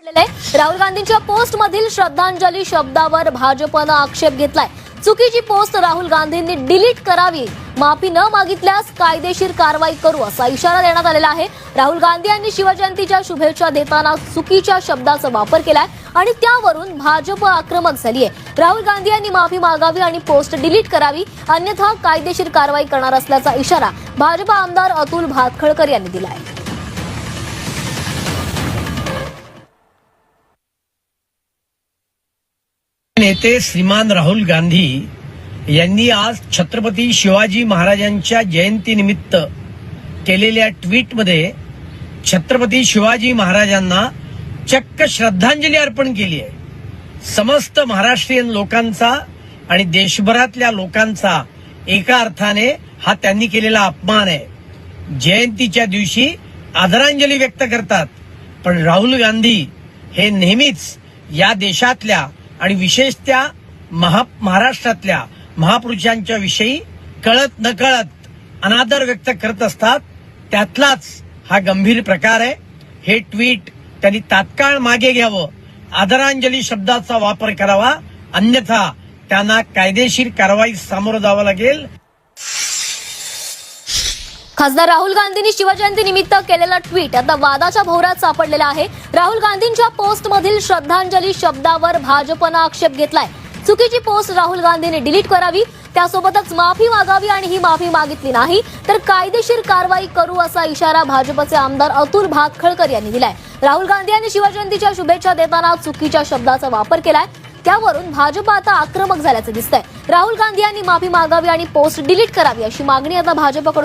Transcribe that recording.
राहुल गांधींच्या पोस्ट मधील श्रद्धांजली शब्दावर भाजपनं आक्षेप घेतलाय। चुकीची पोस्ट राहुल गांधींनी डिलीट करावी, माफी न मागितल्यास कायदेशीर कारवाई करू असा इशारा देण्यात आलेला आहे। राहुल गांधी यांनी शिवजयंतीच्या शुभेच्छा देताना चुकीच्या शब्दाचा वापर केलाय आणि त्यावरून भाजप आक्रमक झाली आहे। राहुल गांधी यांनी माफी मागावी आणि पोस्ट डिलीट करावी, अन्यथा कायदेशीर कारवाई करणार असल्याचा इशारा भाजप आमदार अतुल भातखळकर यांनी दिला आहे। नेते श्रीमान राहुल गांधी यांनी आज छत्रपती शिवाजी महाराजांच्या जयंतीनिमित्त केलेल्या ट्विटमध्ये छत्रपती शिवाजी महाराजांना चक्क श्रद्धांजली अर्पण केली आहे। समस्त महाराष्ट्रीयन लोकांचा आणि देशभरातल्या लोकांचा एका अर्थाने हा त्यांनी केलेला अपमान आहे। जयंतीच्या दिवशी आदरांजली व्यक्त करतात, पण राहुल गांधी हे नेहमीच या देशातल्या आणि विशेषतः महाराष्ट्रातल्या महापुरुषांच्या विषयी कळत नकळत अनादर व्यक्त करत असतात। त्यातलाच हा गंभीर प्रकार आहे। हे ट्विट त्यांनी तात्काळ मागे घ्यावं, आदरांजली शब्दाचा वापर करावा, अन्यथा त्यांना कायदेशीर कारवाईस सामोरं जावं लागेल। खासदार राहुल गांधींनी शिवजयंती निमित्त केलेला ट्विट आता वादाच्या भोवऱ्यात सापडलेला आहे। राहुल गांधींच्या पोस्टमधील श्रद्धांजली शब्दावर भाजपनं आक्षेप घेतलाय। चुकीची पोस्ट राहुल गांधींनी डिलीट करावी, त्यासोबतच माफी मागावी आणि ही माफी मागितली नाही तर कायदेशीर कारवाई करू असा इशारा भाजपचे आमदार अतुल भातखळकर यांनी दिलाय। राहुल गांधी यांनी शिवजयंतीच्या शुभेच्छा देताना चुकीच्या शब्दाचा वापर केलाय, त्यावरून भाजप आता आक्रमक झाल्याचं दिसतंय। राहुल गांधी यांनी माफी मागावी आणि पोस्ट डिलीट करावी अशी मागणी आता भाजपकडून